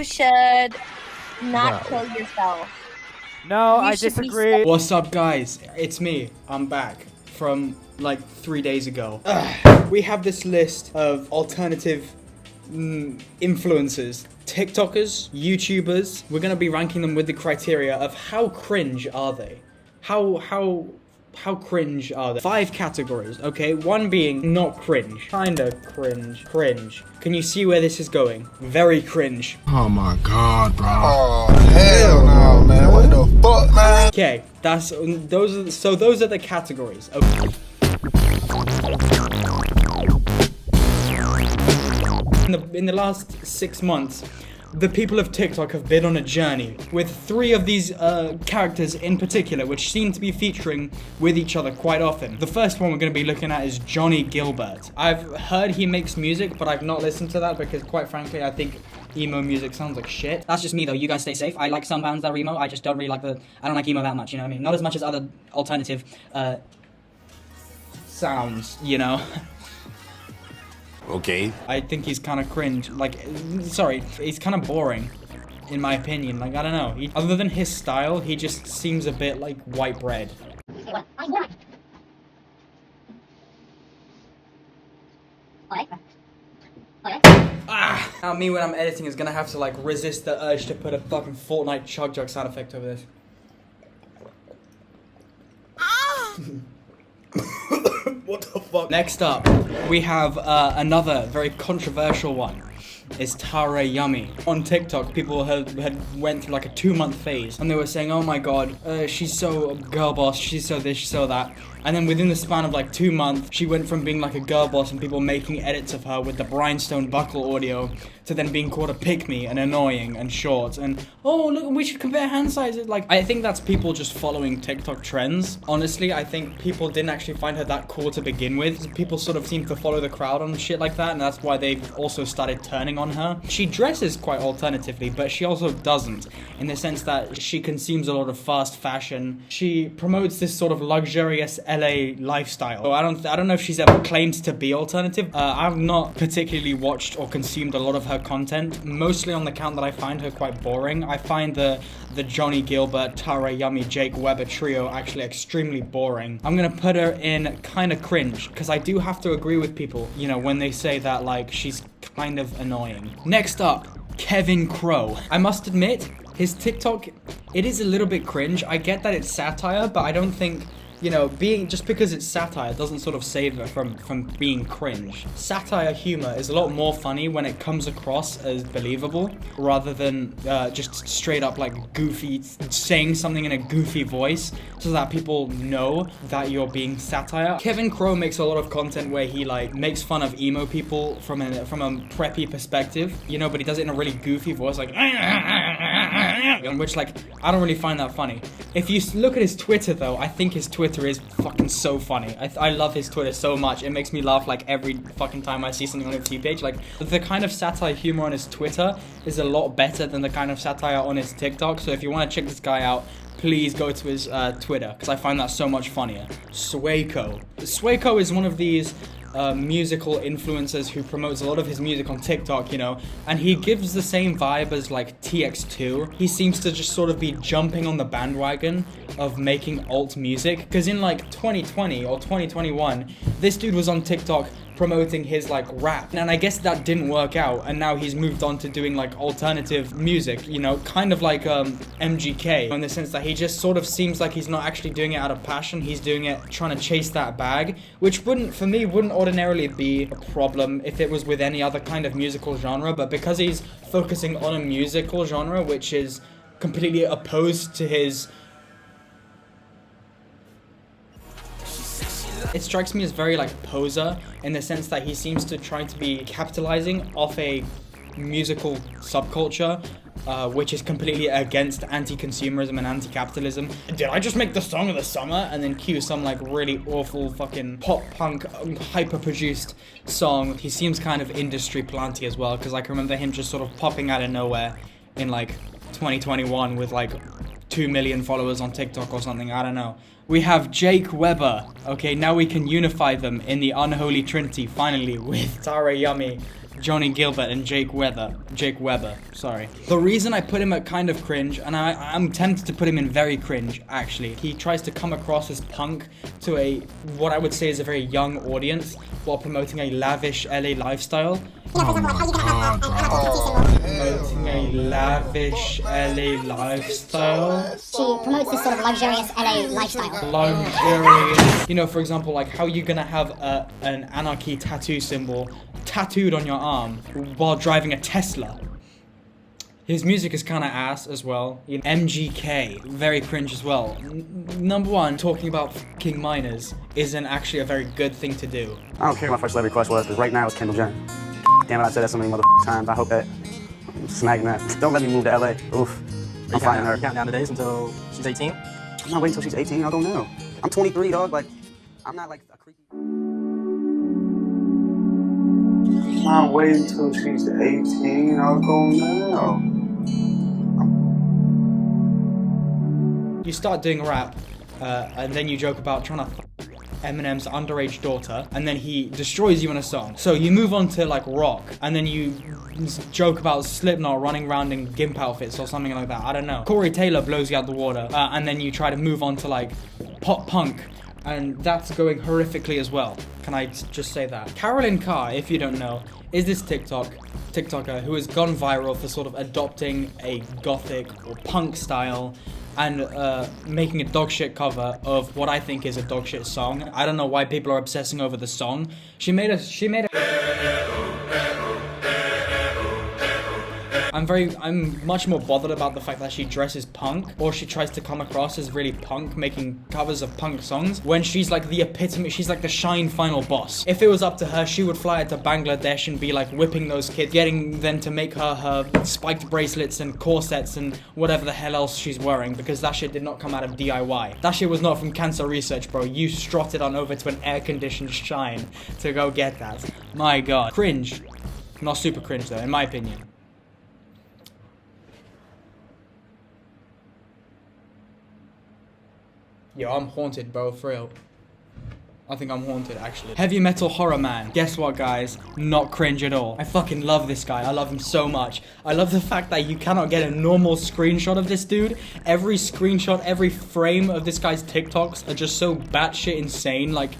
should not kill yourself. No, You I should be disagree. What's up, guys? It's me. I'm back from like 3 days ago. We have this list of alternative influencers, TikTokers, YouTubers. We're gonna be ranking them with the criteria of how cringe are they? How cringe are they? 5 categories, okay? One being not cringe. Kinda cringe. Cringe. Can you see where this is going? Very cringe. Oh my god, bro. Oh, hell no, man. What the fuck, man? Okay, those are the categories. Okay. In the last 6 months, the people of TikTok have been on a journey with 3 of these characters in particular, which seem to be featuring with each other quite often. The first one we're going to be looking at is Johnny Gilbert. I've heard he makes music, but I've not listened to that because, quite frankly, I think emo music sounds like shit. That's just me though, you guys stay safe. I like some bands that are emo, I just don't really like I don't like emo that much, you know what I mean? Not as much as other alternative, sounds, you know? Okay. I think he's kind of cringe. Like, sorry, he's kind of boring, in my opinion. Like, I don't know. Other than his style, he just seems a bit like white bread. Now me when I'm editing is gonna have to like resist the urge to put a fucking Fortnite chug jug sound effect over this. What the fuck? Next up, we have another very controversial one. It's Tara Yummy. On TikTok, people had went through like a 2-month phase, and they were saying, "Oh my god, she's so girl boss. She's so this, she's so that." And then within the span of like 2 months, she went from being like a girl boss and people making edits of her with the Rhinestone Buckle audio to then being called a pick-me and annoying and short and, "Oh, look, we should compare hand sizes." Like, I think that's people just following TikTok trends. Honestly, I think people didn't actually find her that cool to begin with. People sort of seem to follow the crowd on shit like that, and that's why they've also started turning on her. She dresses quite alternatively, but she also doesn't, in the sense that she consumes a lot of fast fashion. She promotes this sort of luxurious LA lifestyle. So I don't know if she's ever claimed to be alternative. I've not particularly watched or consumed a lot of her content, mostly on the count that I find her quite boring. I find the Johnny Gilbert, Tara Yummy, Jake Weber trio actually extremely boring. I'm gonna put her in kind of cringe, because I do have to agree with people, you know, when they say that like she's kind of annoying. Next up, Kevin Crow. I must admit, his TikTok, it is a little bit cringe. I get that it's satire, but I don't think, you know, just because it's satire doesn't sort of save it from being cringe. Satire humor is a lot more funny when it comes across as believable, rather than just straight up like goofy, saying something in a goofy voice so that people know that you're being satire. Kevin Crow makes a lot of content where he like makes fun of emo people from a preppy perspective, you know, but he does it in a really goofy voice, like which, like, I don't really find that funny. If you look at his Twitter though, I think his Twitter is fucking so funny. I love his Twitter so much. It makes me laugh like every fucking time I see something on his page. Like, the kind of satire humor on his Twitter is a lot better than the kind of satire on his TikTok. So if you want to check this guy out, please go to his Twitter, because I find that so much funnier. Sueco. Sueco is one of these musical influencers who promotes a lot of his music on TikTok, you know, and he gives the same vibe as like TX2. He seems to just sort of be jumping on the bandwagon of making alt music, because in like 2020 or 2021, this dude was on TikTok promoting his like rap, and I guess that didn't work out, and now he's moved on to doing like alternative music, you know, kind of like MGK, in the sense that he just sort of seems like he's not actually doing it out of passion. He's doing it trying to chase that bag, which wouldn't ordinarily be a problem if it was with any other kind of musical genre, but because he's focusing on a musical genre which is completely opposed to his, it strikes me as very like poser, in the sense that he seems to try to be capitalizing off a musical subculture which is completely against anti-consumerism and anti-capitalism. Did I just make the song of the summer? And then cue some like really awful fucking pop punk hyper-produced song. He seems kind of industry planty as well, because I can remember him just sort of popping out of nowhere in like 2021 with like 2 million followers on TikTok or something, I don't know. We have Jake Weber. Okay, now we can unify them in the unholy trinity, finally, with Tara Yummy, Johnny Gilbert and Jake Weber, sorry. The reason I put him at kind of cringe, and I'm tempted to put him in very cringe, actually. He tries to come across as punk to what I would say is a very young audience while promoting a lavish LA lifestyle. Oh my god, bro. Promoting a lavish LA lifestyle. She promotes this sort of luxurious LA lifestyle. Luxurious. You know, for example, like how you gonna have an anarchy tattoo symbol tattooed on your arm while driving a Tesla? His music is kind of ass as well. MGK, very cringe as well. Number one, talking about fucking minors isn't actually a very good thing to do. I don't care what my first celebrity crush was, because right now it's Kendall Jenner. Damn it, I said that so many times. I hope that I'm snagging that. Don't let me move to LA. Oof. I'm finding her. Counting down the days until she's 18? I'm not waiting until she's 18. I don't know. I'm 23, dog. Like, I'm not like a creepy. I'm not waiting until she's 18. I'll go now. You start doing rap, and then you joke about trying to Eminem's underage daughter, and then he destroys you in a song. So you move on to like rock, and then you joke about Slipknot running around in gimp outfits or something like that. I don't know. Corey Taylor blows you out the water, and then you try to move on to like pop punk, and that's going horrifically as well. Can I just say that? Carolyn Carr, if you don't know, is this TikToker who has gone viral for sort of adopting a gothic or punk style and making a dogshit cover of what I think is a dogshit song. I don't know why people are obsessing over the song. She made a I'm much more bothered about the fact that she dresses punk, or she tries to come across as really punk, making covers of punk songs, when she's like the epitome, she's like the Shine final boss. If it was up to her, she would fly to Bangladesh and be like whipping those kids, getting them to make her spiked bracelets and corsets and whatever the hell else she's wearing, because that shit did not come out of DIY. That shit was not from cancer research, bro. You strutted on over to an air-conditioned Shine to go get that. My god. Cringe. Not super cringe though, in my opinion. Yo, I'm haunted, bro, for real. I think I'm haunted, actually. Heavy metal horror man. Guess what, guys? Not cringe at all. I fucking love this guy. I love him so much. I love the fact that you cannot get a normal screenshot of this dude. Every screenshot, every frame of this guy's TikToks are just so batshit insane. Like,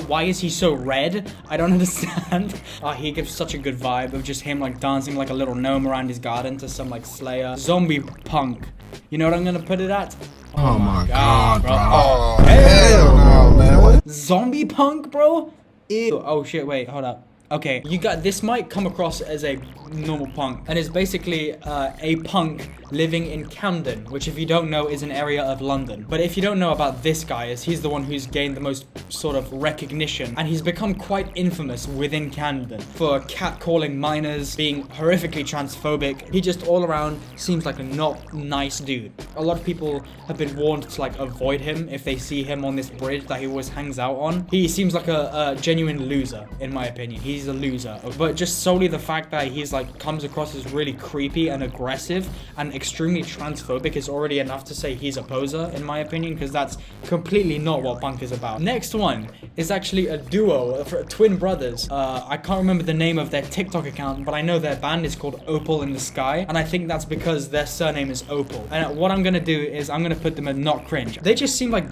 why is he so red? I don't understand. He gives such a good vibe of just him, like, dancing like a little gnome around his garden to some, like, Slayer. Zombie punk. You know what I'm gonna put it at? Oh my god, bro. Oh, hell no, man. What? Zombie punk, bro? Ew. Oh shit, wait, hold up. Okay, this might come across as a normal punk, and it's basically a punk living in Camden, which if you don't know is an area of London. But if you don't know about this guy, is he's the one who's gained the most sort of recognition, and he's become quite infamous within Camden for catcalling minors, being horrifically transphobic. He just all around seems like a not nice dude. A lot of people have been warned to like avoid him if they see him on this bridge that he always hangs out on. He seems like a genuine loser, in my opinion. He's a loser, but just solely the fact that he's like comes across as really creepy and aggressive and extremely transphobic is already enough to say he's a poser, in my opinion, because that's completely not what punk is about. Next one is actually a duo, twin brothers. I can't remember the name of their TikTok account, but I know their band is called Opal in the Sky, and I think that's because their surname is Opal. And what I'm gonna do is I'm gonna put them at not cringe. They just seem like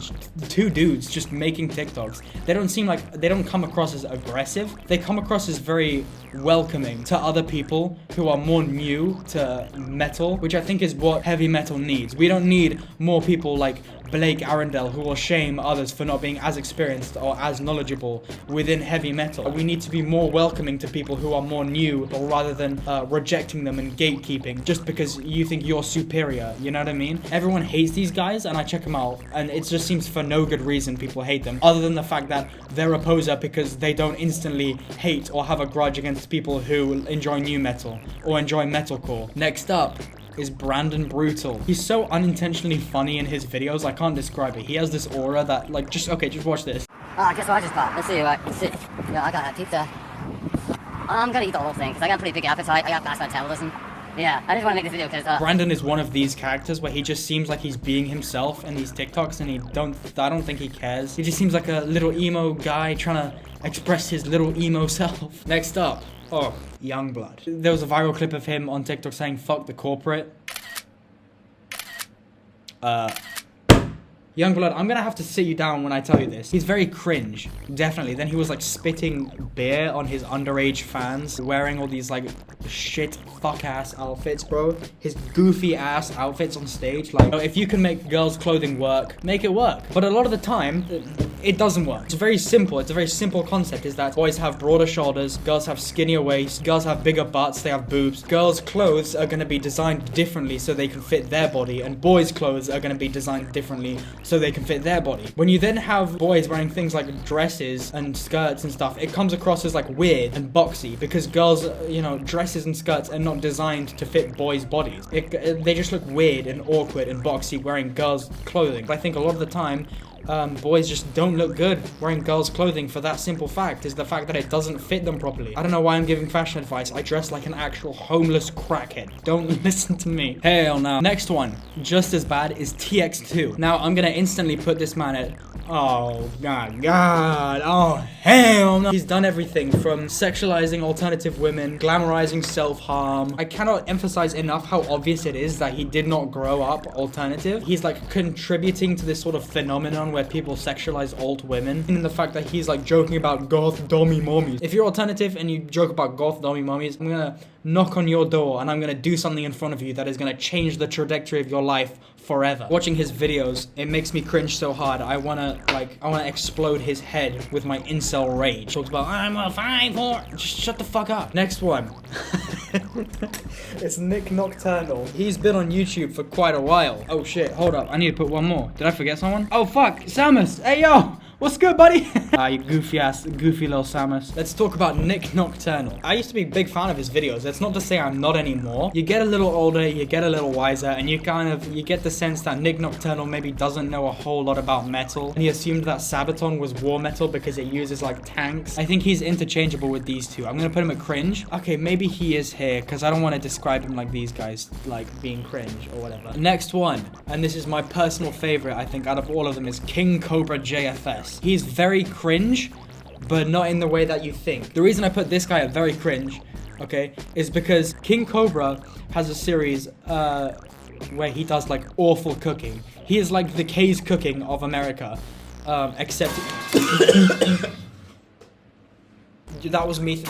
two dudes just making TikToks. They don't come across as aggressive. They come across as very welcoming to other people who are more new to metal, which I think is what heavy metal needs. We don't need more people like Blake Arendelle who will shame others for not being as experienced or as knowledgeable within heavy metal. We need to be more welcoming to people who are more new, or rather than rejecting them and gatekeeping just because you think you're superior, you know what I mean? Everyone hates these guys, and I check them out, and it just seems for no good reason people hate them, other than the fact that they're a poser because they don't instantly hate or have a grudge against people who enjoy new metal or enjoy metalcore. Next up is Brandon Brutal. He's so unintentionally funny in his videos, I can't describe it. He has this aura that, like, just watch this. Guess what I just bought? Let's see. Yeah, I got a pizza. I'm gonna eat the whole thing, because I got a pretty big appetite. I got past metabolism. Yeah, I just want to make this video because Brandon is one of these characters where he just seems like he's being himself in these TikToks, and I don't think he cares. He just seems like a little emo guy trying to express his little emo self. Next up Oh, Yungblud. There was a viral clip of him on TikTok saying, fuck the corporate. Yungblud, I'm gonna have to sit you down when I tell you this. He's very cringe, definitely. Then he was like spitting beer on his underage fans, wearing all these like shit fuck ass outfits, bro. His goofy ass outfits on stage. Like, if you can make girls' clothing work, make it work. But a lot of the time, it doesn't work. It's very simple. It's a very simple concept, is that boys have broader shoulders, girls have skinnier waists, girls have bigger butts, they have boobs. Girls' clothes are gonna be designed differently so they can fit their body, and boys' clothes are gonna be designed differently so they can fit their body. When you then have boys wearing things like dresses and skirts and stuff, it comes across as like weird and boxy, because girls, you know, dresses and skirts are not designed to fit boys' bodies. They just look weird and awkward and boxy wearing girls' clothing. But I think a lot of the time, boys just don't look good wearing girls' clothing for that simple fact, is the fact that it doesn't fit them properly. I don't know why I'm giving fashion advice. I dress like an actual homeless crackhead. Don't listen to me. Hell no. Next one, just as bad, is TX2. Now, I'm gonna instantly put this man at... Oh, God. Oh, hell no. He's done everything from sexualizing alternative women, glamorizing self-harm. I cannot emphasize enough how obvious it is that he did not grow up alternative. He's like contributing to this sort of phenomenon where people sexualize alt women, and the fact that he's like joking about goth dummy mommies. If you're alternative and you joke about goth dummy mommies, I'm gonna knock on your door and I'm gonna do something in front of you that is gonna change the trajectory of your life forever. Watching his videos, it makes me cringe so hard. I wanna explode his head with my incel rage. Talks about, I'm a 5'4". Just shut the fuck up. Next one. It's Nick Nocturnal. He's been on YouTube for quite a while. Oh shit, hold up. I need to put one more. Did I forget someone? Oh fuck, Samus. Hey yo. What's good, buddy? You goofy little Samus. Let's talk about Nick Nocturnal. I used to be a big fan of his videos. That's not to say I'm not anymore. You get a little older, you get a little wiser, and you get the sense that Nick Nocturnal maybe doesn't know a whole lot about metal. And he assumed that Sabaton was war metal because it uses like tanks. I think he's interchangeable with these two. I'm gonna put him at cringe. Okay, maybe he is here, because I don't want to describe him like these guys, like being cringe or whatever. Next one, and this is my personal favorite, I think, out of all of them, is King Cobra JFS. He's very cringe, but not in the way that you think. The reason I put this guy at very cringe, okay, is because King Cobra has a series where he does like awful cooking. He is like the K's Cooking of America, except that was me.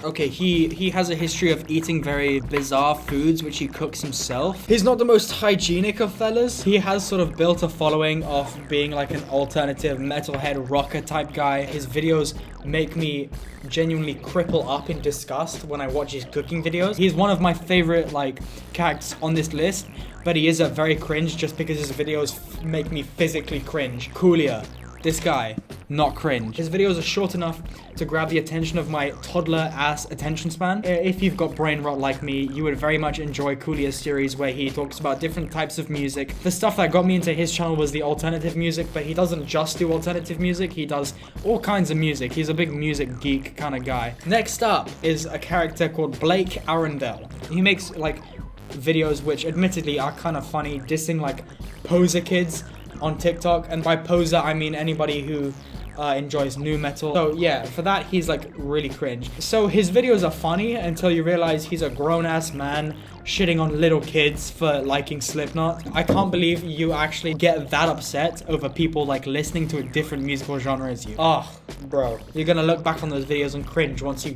Okay, he has a history of eating very bizarre foods which he cooks himself. He's not the most hygienic of fellas. He has sort of built a following of being like an alternative metalhead rocker type guy. His videos make me genuinely cripple up in disgust when I watch his cooking videos. He's one of my favorite like characters on this list, but he is a very cringe just because his videos make me physically cringe. Koolia. This guy, not cringe. His videos are short enough to grab the attention of my toddler-ass attention span. If you've got brain rot like me, you would very much enjoy Koolia's series where he talks about different types of music. The stuff that got me into his channel was the alternative music, but he doesn't just do alternative music, he does all kinds of music. He's a big music geek kind of guy. Next up is a character called Blake Arendelle. He makes like videos which admittedly are kind of funny, dissing like poser kids on TikTok, and by poser I mean anybody who enjoys nu metal. So yeah, for that he's like really cringe. So his videos are funny until you realize he's a grown-ass man shitting on little kids for liking Slipknot. I can't believe you actually get that upset over people like listening to a different musical genre as you. Oh, bro. You're gonna look back on those videos and cringe once you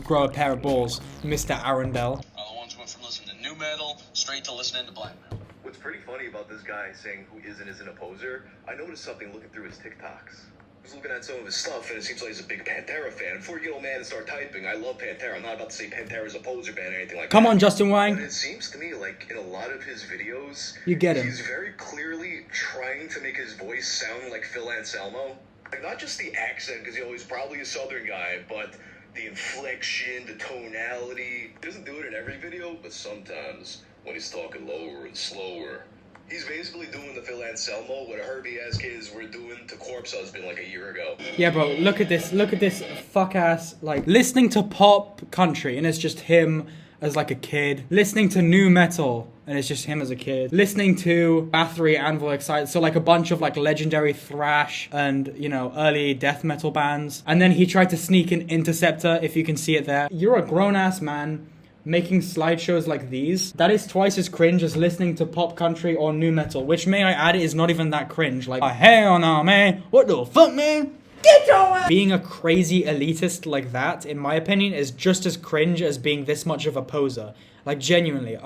grow a pair of balls, Mr. Arendelle. The ones went from listening to nu metal straight to listening to black metal. What's pretty funny about this guy saying who is and isn't a poser, I noticed something looking through his TikToks. I was looking at some of his stuff, and it seems like he's a big Pantera fan. Before you get old man and start typing, I love Pantera. I'm not about to say Pantera is a poser band or anything like that. Come on, Justin Wang. But it seems to me like in a lot of his videos, you get him. He's very clearly trying to make his voice sound like Phil Anselmo. Like, not just the accent, because he's probably a southern guy, but the inflection, the tonality. He doesn't do it in every video, but sometimes when he's talking lower and slower. He's basically doing the Phil Anselmo what Herbie ass kids were doing to Corpse Husband like a year ago. Yeah, bro, look at this fuck ass, like, listening to pop country, and it's just him as like a kid, listening to new metal, and it's just him as a kid, listening to Bathory, Anvil, Excite, so like a bunch of like legendary thrash and, you know, early death metal bands. And then he tried to sneak in Interceptor, if you can see it there. You're a grown-ass man making slideshows like these. That is twice as cringe as listening to pop country or new metal, which, may I add, is not even that cringe. Like, hell no, man, what the fuck, man? Get your ass! Being a crazy elitist like that, in my opinion, is just as cringe as being this much of a poser. Like, genuinely,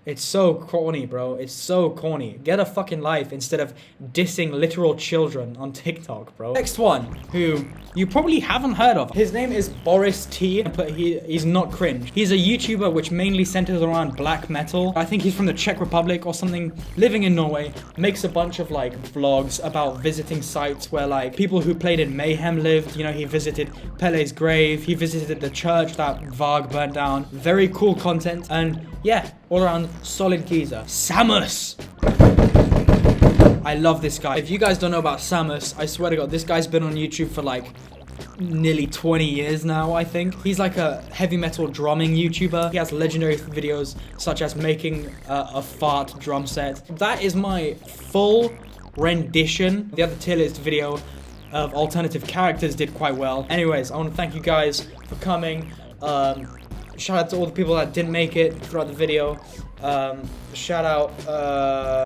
it's so corny, bro. It's so corny. Get a fucking life instead of dissing literal children on TikTok, bro. Next one, who you probably haven't heard of. His name is Boris T, but he's not cringe. He's a YouTuber which mainly centers around black metal. I think he's from the Czech Republic or something, living in Norway. Makes a bunch of like vlogs about visiting sites where like people who played in Mayhem lived. You know, he visited Pele's grave. He visited the church that Varg burnt down. Very cool content, and yeah, all around solid geezer. Samus! I love this guy. If you guys don't know about Samus, I swear to God, this guy's been on YouTube for like nearly 20 years now, I think. He's like a heavy metal drumming YouTuber. He has legendary videos such as making a fart drum set. That is my full rendition. The other tier list video of alternative characters did quite well. Anyways, I want to thank you guys for coming. Shout out to all the people that didn't make it throughout the video. Shout out